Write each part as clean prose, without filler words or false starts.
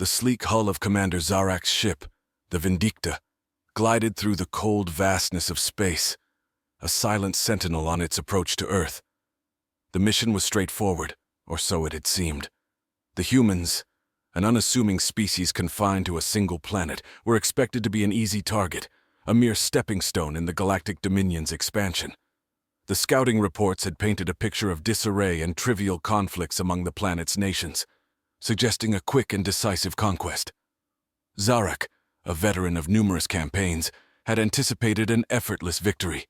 The sleek hull of Commander Zarak's ship, the Vindicta, glided through the cold vastness of space, a silent sentinel on its approach to Earth. The mission was straightforward, or so it had seemed. The humans, an unassuming species confined to a single planet, were expected to be an easy target, a mere stepping stone in the Galactic Dominion's expansion. The scouting reports had painted a picture of disarray and trivial conflicts among the planet's nations, suggesting a quick and decisive conquest. Zarak, a veteran of numerous campaigns, had anticipated an effortless victory.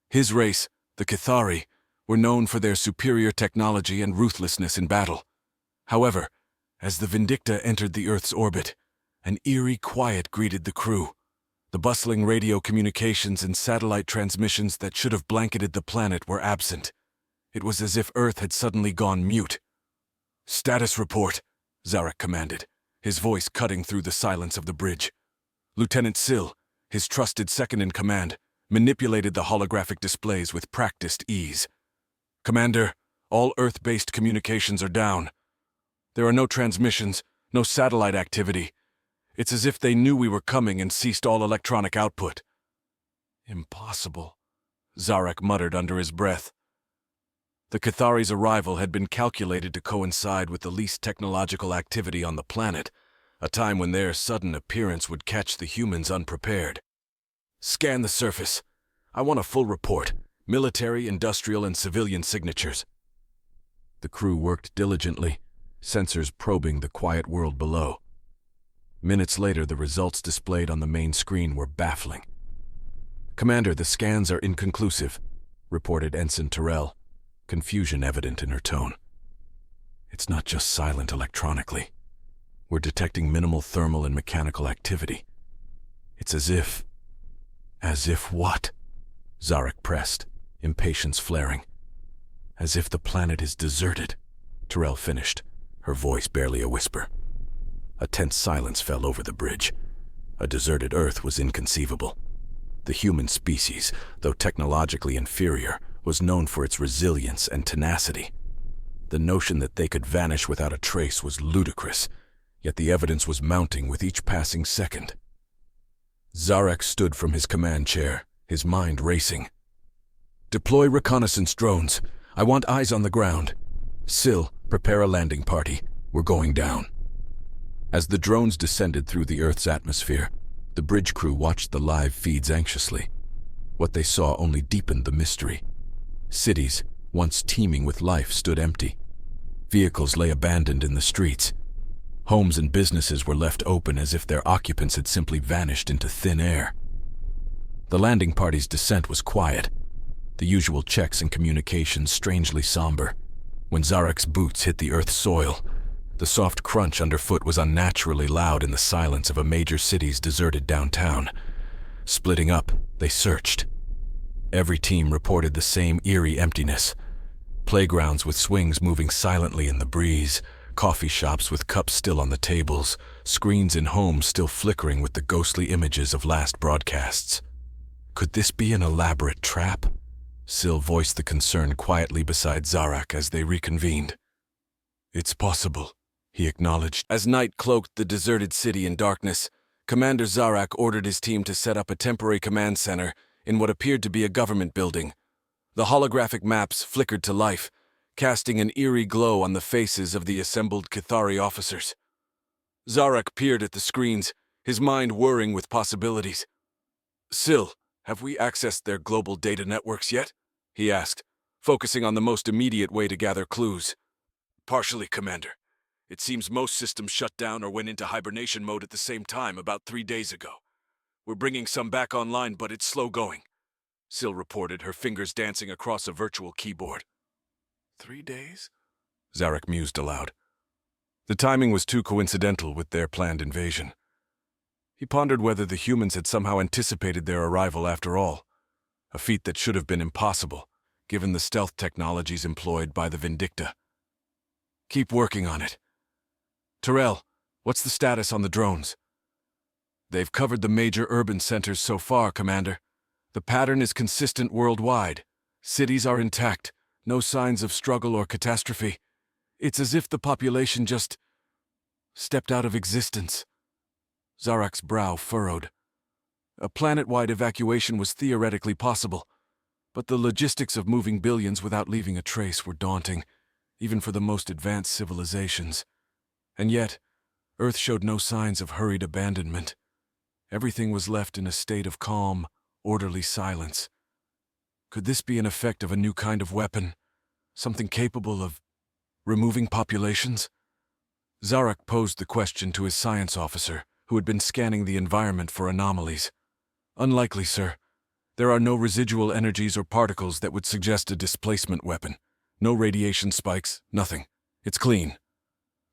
His race, the Cathari, were known for their superior technology and ruthlessness in battle. However, as the Vindicta entered the Earth's orbit, an eerie quiet greeted the crew. The bustling radio communications and satellite transmissions that should have blanketed the planet were absent. It was as if Earth had suddenly gone mute. "Status report," Zarak commanded, his voice cutting through the silence of the bridge. Lieutenant Sill, his trusted second-in-command, manipulated the holographic displays with practiced ease. "Commander, all Earth-based communications are down. There are no transmissions, no satellite activity. It's as if they knew we were coming and ceased all electronic output." "Impossible," Zarak muttered under his breath. The Cathari's arrival had been calculated to coincide with the least technological activity on the planet, a time when their sudden appearance would catch the humans unprepared. "Scan the surface. I want a full report, military, industrial, and civilian signatures." The crew worked diligently, sensors probing the quiet world below. Minutes later, the results displayed on the main screen were baffling. "Commander, the scans are inconclusive," reported Ensign Terrell, confusion evident in her tone. "It's not just silent electronically. We're detecting minimal thermal and mechanical activity. It's as if... As if what?" Zarak pressed, impatience flaring. "As if the planet is deserted," Terrell finished, her voice barely a whisper. A tense silence fell over the bridge. A deserted Earth was inconceivable. The human species, though technologically inferior, was known for its resilience and tenacity. The notion that they could vanish without a trace was ludicrous, yet the evidence was mounting with each passing second. Zarak stood from his command chair, his mind racing. "Deploy reconnaissance drones. I want eyes on the ground. Sill, prepare a landing party. We're going down." As the drones descended through the Earth's atmosphere, the bridge crew watched the live feeds anxiously. What they saw only deepened the mystery. Cities, once teeming with life, stood empty. Vehicles lay abandoned in the streets. Homes and businesses were left open as if their occupants had simply vanished into thin air. The landing party's descent was quiet, the usual checks and communications strangely somber. When Zarak's boots hit the Earth's soil, the soft crunch underfoot was unnaturally loud in the silence of a major city's deserted downtown. Splitting up, they searched. Every team reported the same eerie emptiness. Playgrounds with swings moving silently in the breeze, coffee shops with cups still on the tables, screens in homes still flickering with the ghostly images of last broadcasts. Could this be an elaborate trap? Sill voiced the concern quietly beside Zarak as they reconvened. "It's possible," he acknowledged. As night cloaked the deserted city in darkness, Commander Zarak ordered his team to set up a temporary command center in what appeared to be a government building. The holographic maps flickered to life, casting an eerie glow on the faces of the assembled Cathari officers. Zarak peered at the screens, his mind whirring with possibilities. "Sill, have we accessed their global data networks yet?" he asked, focusing on the most immediate way to gather clues. "Partially, Commander. It seems most systems shut down or went into hibernation mode at the same time about 3 days ago. We're bringing some back online, but it's slow going," Sill reported, her fingers dancing across a virtual keyboard. 3 days? Zarak mused aloud. The timing was too coincidental with their planned invasion. He pondered whether the humans had somehow anticipated their arrival after all, a feat that should have been impossible, given the stealth technologies employed by the Vindicta. "Keep working on it. Terrell, what's the status on the drones?" "They've covered the major urban centers so far, Commander. The pattern is consistent worldwide. Cities are intact, no signs of struggle or catastrophe. It's as if the population just stepped out of existence. Zarak's brow furrowed. A planet-wide evacuation was theoretically possible, but the logistics of moving billions without leaving a trace were daunting, even for the most advanced civilizations. And yet, Earth showed no signs of hurried abandonment. Everything was left in a state of calm, orderly silence. Could this be an effect of a new kind of weapon? Something capable of removing populations? Zarak posed the question to his science officer, who had been scanning the environment for anomalies. Unlikely, sir. There are no residual energies or particles that would suggest a displacement weapon. No radiation spikes, nothing. It's clean.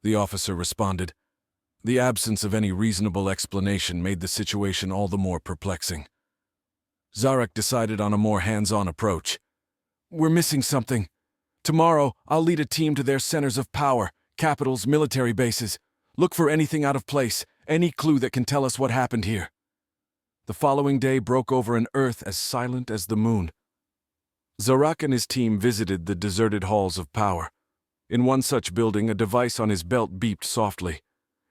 The officer responded. The absence of any reasonable explanation made the situation all the more perplexing. Zarak decided on a more hands-on approach. We're missing something. Tomorrow, I'll lead a team to their centers of power, capitals, military bases. Look for anything out of place, any clue that can tell us what happened here. The following day broke over an Earth as silent as the moon. Zarak and his team visited the deserted halls of power. In one such building, a device on his belt beeped softly.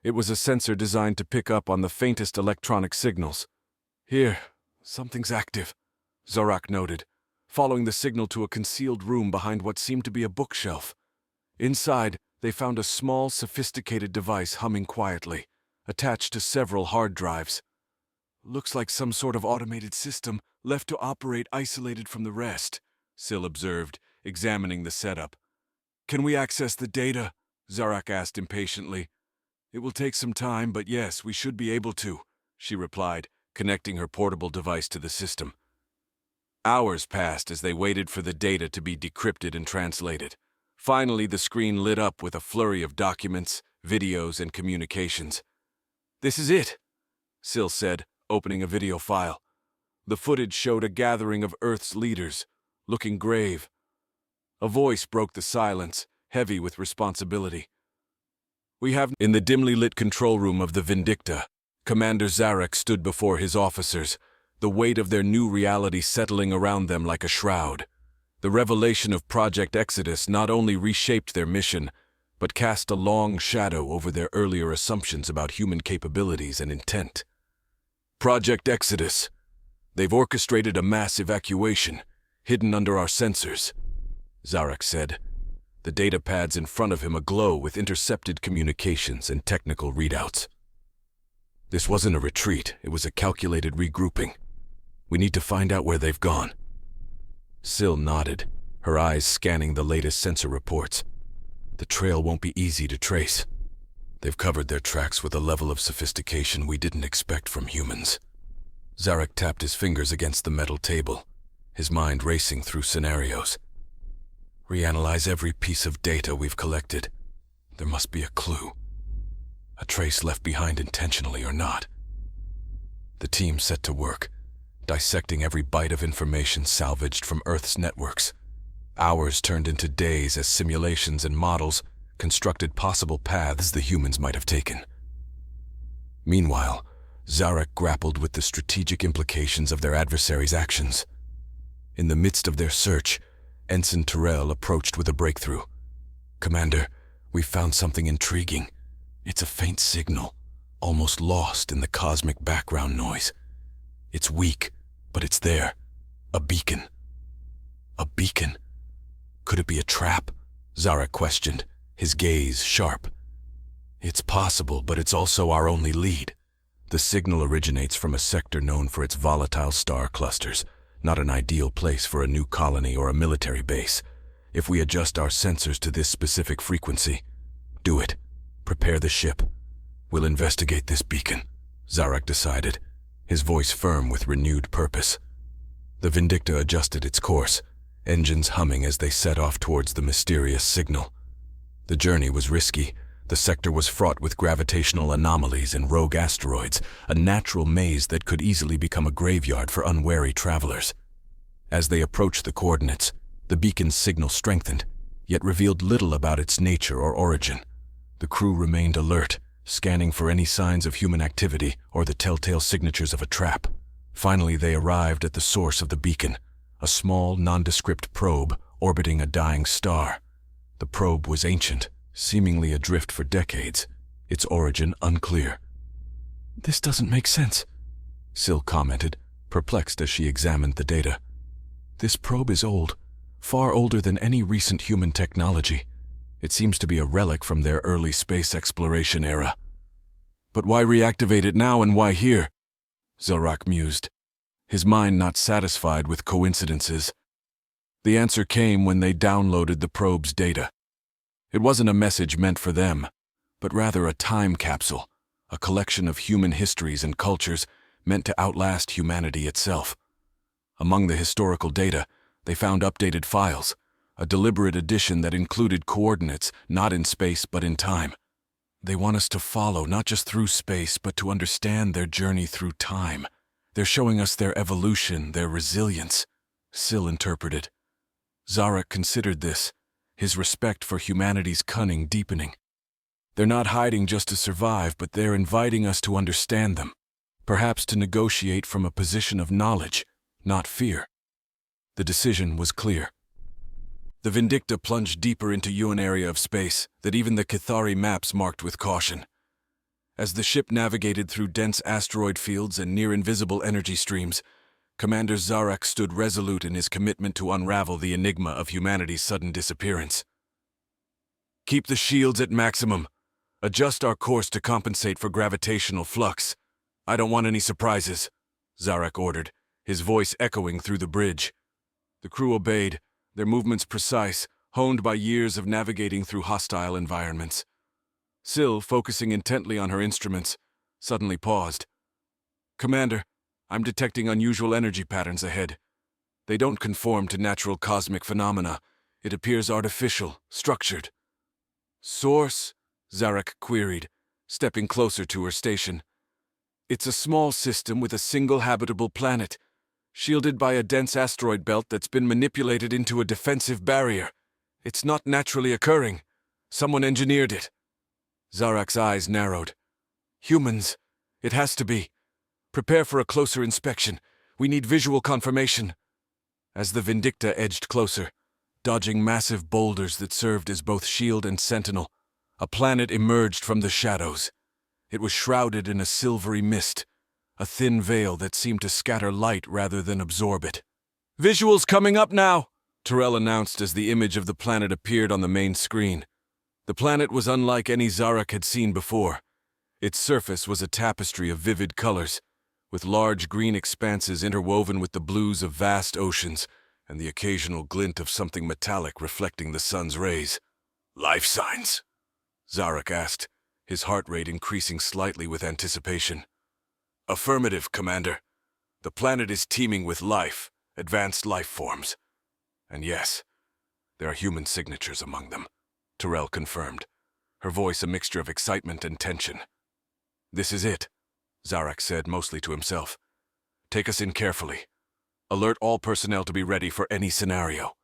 It was a sensor designed to pick up on the faintest electronic signals. Here, something's active, Zarak noted, following the signal to a concealed room behind what seemed to be a bookshelf. Inside, they found a small, sophisticated device humming quietly, attached to several hard drives. Looks like some sort of automated system left to operate isolated from the rest, Syl observed, examining the setup. Can we access the data? Zarak asked impatiently. It will take some time, but yes, we should be able to, she replied, connecting her portable device to the system. Hours passed as they waited for the data to be decrypted and translated. Finally, the screen lit up with a flurry of documents, videos, and communications. This is it, Syl said, opening a video file. The footage showed a gathering of Earth's leaders, looking grave. A voice broke the silence, heavy with responsibility. We have in the dimly lit control room of the Vindicta, Commander Zarak stood before his officers, the weight of their new reality settling around them like a shroud. The revelation of Project Exodus not only reshaped their mission, but cast a long shadow over their earlier assumptions about human capabilities and intent. Project Exodus. They've orchestrated a mass evacuation, hidden under our sensors, Zarak said, the data pads in front of him aglow with intercepted communications and technical readouts. This wasn't a retreat, it was a calculated regrouping. We need to find out where they've gone. Syl nodded, her eyes scanning the latest sensor reports. The trail won't be easy to trace. They've covered their tracks with a level of sophistication we didn't expect from humans. Zarak tapped his fingers against the metal table, his mind racing through scenarios. Reanalyze every piece of data we've collected. There must be a clue. A trace left behind intentionally or not. The team set to work, dissecting every byte of information salvaged from Earth's networks. Hours turned into days as simulations and models constructed possible paths the humans might have taken. Meanwhile, Zarak grappled with the strategic implications of their adversaries' actions. In the midst of their search, Ensign Terrell approached with a breakthrough. Commander, we've found something intriguing. It's a faint signal, almost lost in the cosmic background noise. It's weak, but it's there. A beacon. A beacon? Could it be a trap? Zarak questioned, his gaze sharp. It's possible, but it's also our only lead. The signal originates from a sector known for its volatile star clusters, not an ideal place for a new colony or a military base. If we adjust our sensors to this specific frequency, do it. Prepare the ship. We'll investigate this beacon, Zarak decided, his voice firm with renewed purpose. The Vindicta adjusted its course, engines humming as they set off towards the mysterious signal. The journey was risky. The sector was fraught with gravitational anomalies and rogue asteroids, a natural maze that could easily become a graveyard for unwary travelers. As they approached the coordinates, the beacon's signal strengthened, yet revealed little about its nature or origin. The crew remained alert, scanning for any signs of human activity or the telltale signatures of a trap. Finally, they arrived at the source of the beacon, a small, nondescript probe orbiting a dying star. The probe was ancient, seemingly adrift for decades. its origin unclear. "This doesn't make sense," Sil commented, perplexed as she examined the data. "This probe is old, far older than any recent human technology. It seems to be a relic from their early space exploration era." "But why reactivate it now and why here?" Zorak mused, his mind not satisfied with coincidences. The answer came when they downloaded the probe's data. It wasn't a message meant for them, but rather a time capsule, a collection of human histories and cultures meant to outlast humanity itself. Among the historical data, they found updated files, a deliberate addition that included coordinates not in space but in time. They want us to follow not just through space but to understand their journey through time. They're showing us their evolution, their resilience, Sil interpreted. Zorak considered this, his respect for humanity's cunning deepening. They're not hiding just to survive, but they're inviting us to understand them, perhaps to negotiate from a position of knowledge, not fear. The decision was clear. The Vindicta plunged deeper into an area of space that even the Cathari maps marked with caution. As the ship navigated through dense asteroid fields and near-invisible energy streams, Commander Zorak stood resolute in his commitment to unravel the enigma of humanity's sudden disappearance. "Keep the shields at maximum. Adjust our course to compensate for gravitational flux. I don't want any surprises," Zorak ordered, his voice echoing through the bridge. The crew obeyed, their movements precise, honed by years of navigating through hostile environments. Sil, focusing intently on her instruments, suddenly paused. "Commander, I'm detecting unusual energy patterns ahead. They don't conform to natural cosmic phenomena. It appears artificial, structured." "Source?" Zorak queried, stepping closer to her station. "It's a small system with a single habitable planet, shielded by a dense asteroid belt that's been manipulated into a defensive barrier. It's not naturally occurring. Someone engineered it." Zorak's eyes narrowed. "Humans. It has to be. Prepare for a closer inspection. We need visual confirmation." As the Vindicta edged closer, dodging massive boulders that served as both shield and sentinel, a planet emerged from the shadows. It was shrouded in a silvery mist, a thin veil that seemed to scatter light rather than absorb it. "Visuals coming up now," Terrell announced as the image of the planet appeared on the main screen. The planet was unlike any Zorak had seen before. Its surface was a tapestry of vivid colors, with large green expanses interwoven with the blues of vast oceans and the occasional glint of something metallic reflecting the sun's rays. "Life signs?" Zorak asked, his heart rate increasing slightly with anticipation. "Affirmative, Commander. The planet is teeming with life, advanced life forms. And yes, there are human signatures among them," Terrell confirmed, her voice a mixture of excitement and tension. "This is it," Zorak said, mostly to himself. "Take us in carefully. Alert all personnel to be ready for any scenario."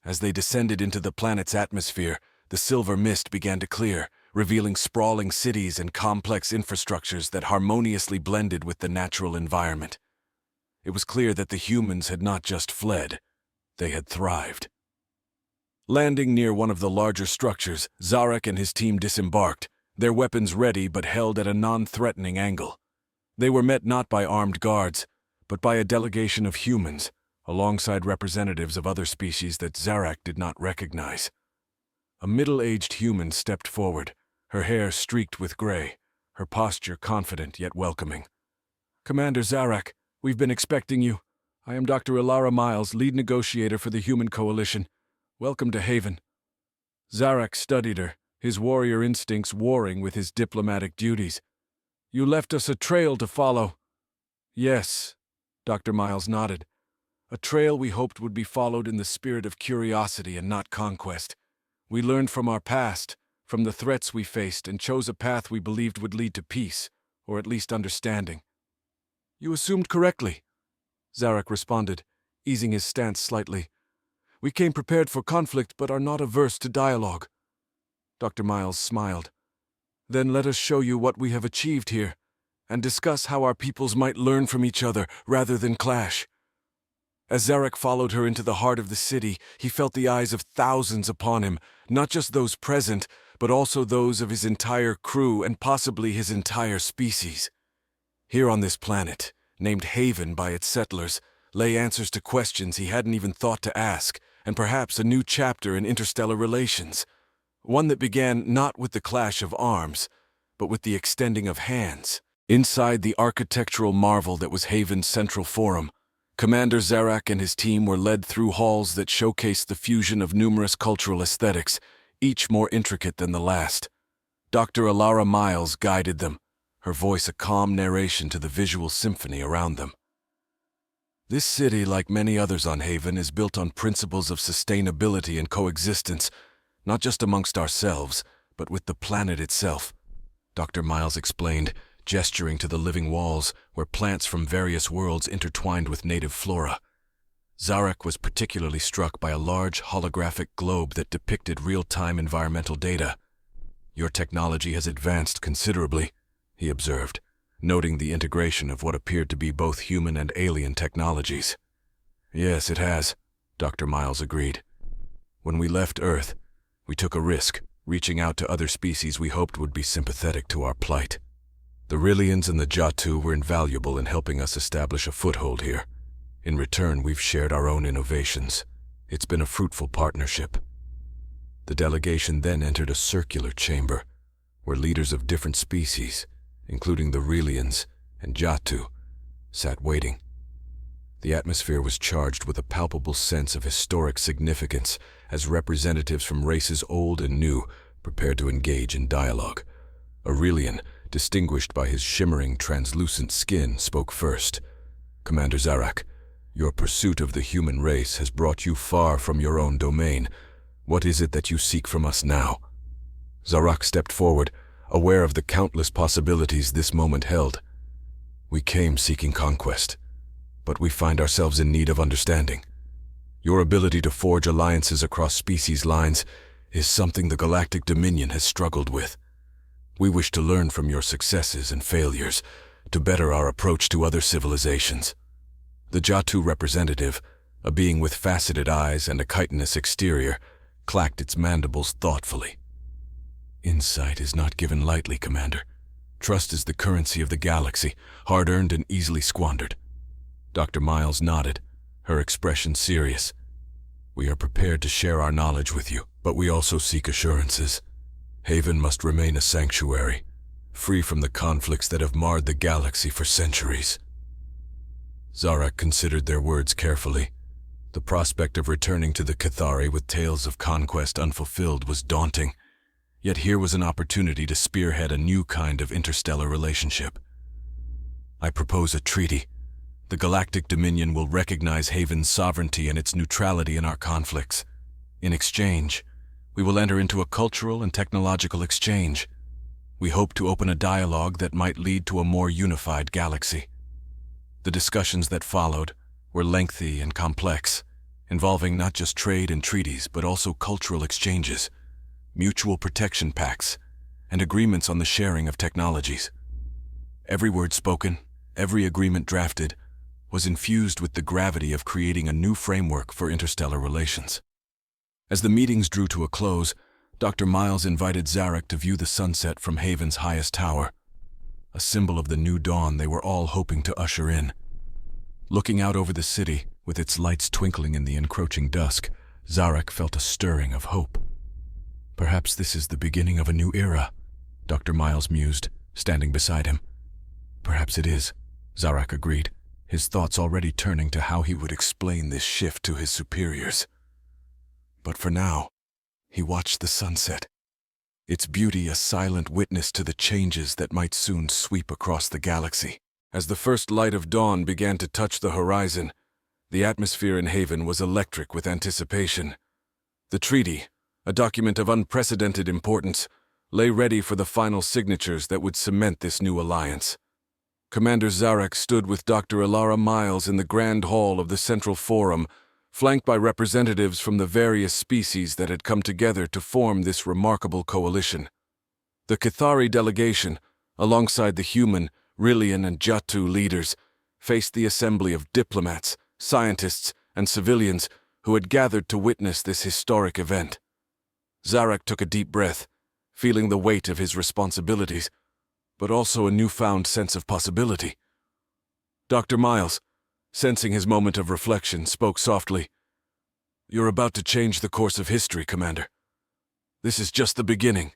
As they descended into the planet's atmosphere, the silver mist began to clear, revealing sprawling cities and complex infrastructures that harmoniously blended with the natural environment. It was clear that the humans had not just fled, they had thrived. Landing near one of the larger structures, Zorak and his team disembarked, their weapons ready but held at a non-threatening angle. They were met not by armed guards, but by a delegation of humans, alongside representatives of other species that Zorak did not recognize. A middle-aged human stepped forward, her hair streaked with gray, her posture confident yet welcoming. "Commander Zorak, we've been expecting you. I am Dr. Ilara Miles, lead negotiator for the Human Coalition. Welcome to Haven." Zorak studied her, his warrior instincts warring with his diplomatic duties. "You left us a trail to follow." "Yes," Dr. Miles nodded. "A trail we hoped would be followed in the spirit of curiosity and not conquest. We learned from our past, from the threats we faced, and chose a path we believed would lead to peace, or at least understanding." "You assumed correctly," Zorak responded, easing his stance slightly. "We came prepared for conflict but are not averse to dialogue." Dr. Miles smiled. "Then let us show you what we have achieved here, and discuss how our peoples might learn from each other rather than clash." As Zorak followed her into the heart of the city, he felt the eyes of thousands upon him, not just those present, but also those of his entire crew and possibly his entire species. Here on this planet, named Haven by its settlers, lay answers to questions he hadn't even thought to ask, and perhaps a new chapter in interstellar relations. One that began not with the clash of arms, but with the extending of hands. Inside the architectural marvel that was Haven's central forum, Commander Zarak and his team were led through halls that showcased the fusion of numerous cultural aesthetics, each more intricate than the last. Dr. Alara Miles guided them, her voice a calm narration to the visual symphony around them. This city, like many others on Haven, is built on principles of sustainability and coexistence, not just amongst ourselves, but with the planet itself, Dr. Miles explained, gesturing to the living walls where plants from various worlds intertwined with native flora. Zarak was particularly struck by a large holographic globe that depicted real-time environmental data. "Your technology has advanced considerably," he observed, noting the integration of what appeared to be both human and alien technologies. "Yes, it has," Dr. Miles agreed. "When we left Earth, we took a risk, reaching out to other species we hoped would be sympathetic to our plight. The Rillians and the Jatu were invaluable in helping us establish a foothold here. In return, we've shared our own innovations. It's been a fruitful partnership." The delegation then entered a circular chamber, where leaders of different species, including the Rillians and Jatu, sat waiting. The atmosphere was charged with a palpable sense of historic significance as representatives from races old and new prepared to engage in dialogue. A Rillian, distinguished by his shimmering, translucent skin, spoke first. "Commander Zarak, your pursuit of the human race has brought you far from your own domain. What is it that you seek from us now?" Zarak stepped forward, aware of the countless possibilities this moment held. "We came seeking conquest, but we find ourselves in need of understanding. Your ability to forge alliances across species lines is something the Galactic Dominion has struggled with. We wish to learn from your successes and failures to better our approach to other civilizations." The Jatu representative, a being with faceted eyes and a chitinous exterior, clacked its mandibles thoughtfully. "Insight is not given lightly, Commander. Trust is the currency of the galaxy, hard-earned and easily squandered." Dr. Miles nodded, her expression serious. "We are prepared to share our knowledge with you, but we also seek assurances. Haven must remain a sanctuary, free from the conflicts that have marred the galaxy for centuries." Zarak considered their words carefully. The prospect of returning to the Cathari with tales of conquest unfulfilled was daunting, yet here was an opportunity to spearhead a new kind of interstellar relationship. "I propose a treaty. The Galactic Dominion will recognize Haven's sovereignty and its neutrality in our conflicts. In exchange, we will enter into a cultural and technological exchange. We hope to open a dialogue that might lead to a more unified galaxy." The discussions that followed were lengthy and complex, involving not just trade and treaties, but also cultural exchanges, mutual protection pacts, and agreements on the sharing of technologies. Every word spoken, every agreement drafted, was infused with the gravity of creating a new framework for interstellar relations. As the meetings drew to a close, Dr. Miles invited Zarak to view the sunset from Haven's highest tower, a symbol of the new dawn they were all hoping to usher in. Looking out over the city, with its lights twinkling in the encroaching dusk, Zarak felt a stirring of hope. "Perhaps this is the beginning of a new era," Dr. Miles mused, standing beside him. "Perhaps it is," Zarak agreed, his thoughts already turning to how he would explain this shift to his superiors. But for now, he watched the sunset, its beauty a silent witness to the changes that might soon sweep across the galaxy. As the first light of dawn began to touch the horizon, the atmosphere in Haven was electric with anticipation. The treaty, a document of unprecedented importance, lay ready for the final signatures that would cement this new alliance. Commander Zarak stood with Dr. Alara Miles in the Grand Hall of the Central Forum, flanked by representatives from the various species that had come together to form this remarkable coalition. The Cathari delegation, alongside the human, Rillian, and Jatu leaders, faced the assembly of diplomats, scientists, and civilians who had gathered to witness this historic event. Zarak took a deep breath, feeling the weight of his responsibilities, but also a newfound sense of possibility. Dr. Miles, sensing his moment of reflection, spoke softly. "You're about to change the course of history, Commander. This is just the beginning."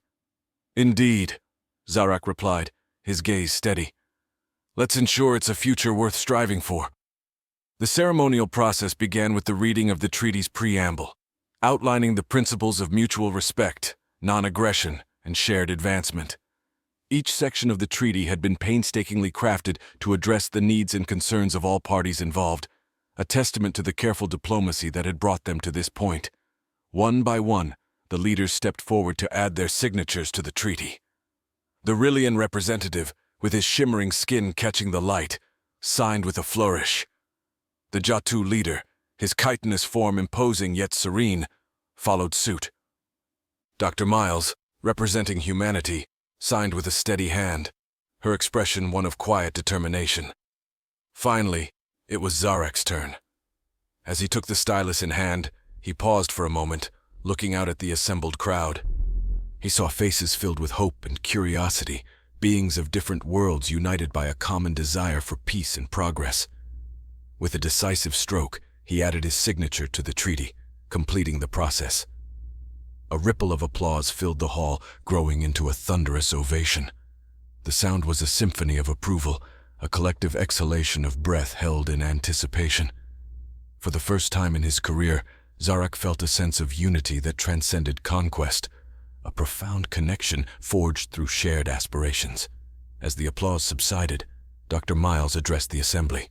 "Indeed," Zarak replied, his gaze steady. "Let's ensure it's a future worth striving for." The ceremonial process began with the reading of the treaty's preamble, outlining the principles of mutual respect, non-aggression, and shared advancement. Each section of the treaty had been painstakingly crafted to address the needs and concerns of all parties involved, a testament to the careful diplomacy that had brought them to this point. One by one, the leaders stepped forward to add their signatures to the treaty. The Rillian representative, with his shimmering skin catching the light, signed with a flourish. The Jatu leader, his chitinous form imposing yet serene, followed suit. Dr. Miles, representing humanity, signed with a steady hand, her expression one of quiet determination. Finally, it was Zarak's turn. As he took the stylus in hand, he paused for a moment, looking out at the assembled crowd. He saw faces filled with hope and curiosity, beings of different worlds united by a common desire for peace and progress. With a decisive stroke, he added his signature to the treaty, completing the process. A ripple of applause filled the hall, growing into a thunderous ovation. The sound was a symphony of approval, a collective exhalation of breath held in anticipation. For the first time in his career, Zarak felt a sense of unity that transcended conquest, a profound connection forged through shared aspirations. As the applause subsided, Dr. Miles addressed the assembly.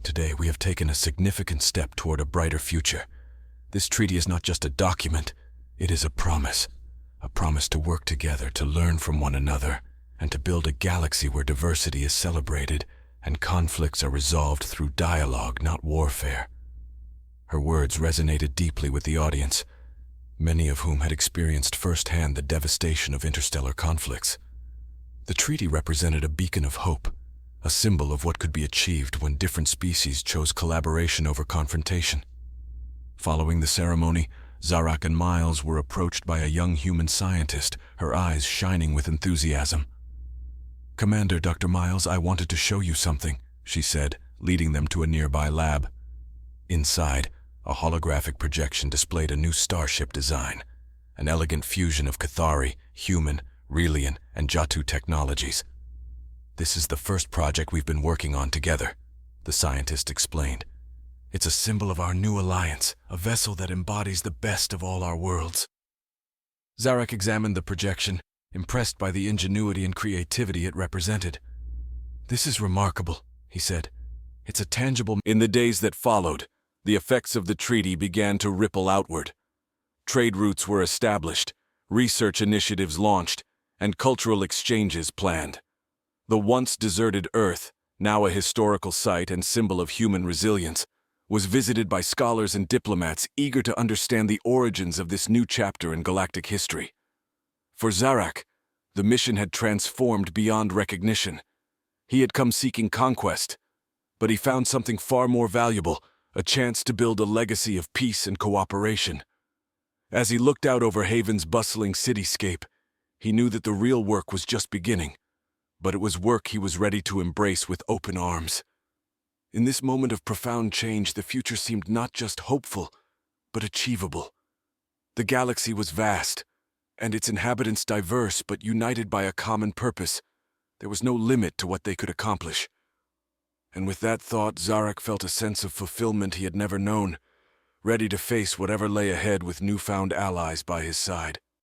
"Today we have taken a significant step toward a brighter future. This treaty is not just a document, it is a promise to work together, to learn from one another, and to build a galaxy where diversity is celebrated and conflicts are resolved through dialogue, not warfare." Her words resonated deeply with the audience, many of whom had experienced firsthand the devastation of interstellar conflicts. The treaty represented a beacon of hope, a symbol of what could be achieved when different species chose collaboration over confrontation. Following the ceremony, Zarak and Miles were approached by a young human scientist, her eyes shining with enthusiasm. "Commander Dr. Miles, I wanted to show you something," she said, leading them to a nearby lab. Inside, a holographic projection displayed a new starship design, an elegant fusion of Cathari, human, Rillian, and Jatu technologies. "This is the first project we've been working on together," the scientist explained. "It's a symbol of our new alliance, a vessel that embodies the best of all our worlds." Zarak examined the projection, impressed by the ingenuity and creativity it represented. "This is remarkable," he said. "It's a tangible..." In the days that followed, the effects of the treaty began to ripple outward. Trade routes were established, research initiatives launched, and cultural exchanges planned. The once deserted Earth, now a historical site and symbol of human resilience, was visited by scholars and diplomats eager to understand the origins of this new chapter in galactic history. For Zarak, the mission had transformed beyond recognition. He had come seeking conquest, but he found something far more valuable, a chance to build a legacy of peace and cooperation. As he looked out over Haven's bustling cityscape, he knew that the real work was just beginning, but it was work he was ready to embrace with open arms. In this moment of profound change, the future seemed not just hopeful, but achievable. The galaxy was vast, and its inhabitants diverse but united by a common purpose. There was no limit to what they could accomplish. And with that thought, Zarak felt a sense of fulfillment he had never known, ready to face whatever lay ahead with newfound allies by his side.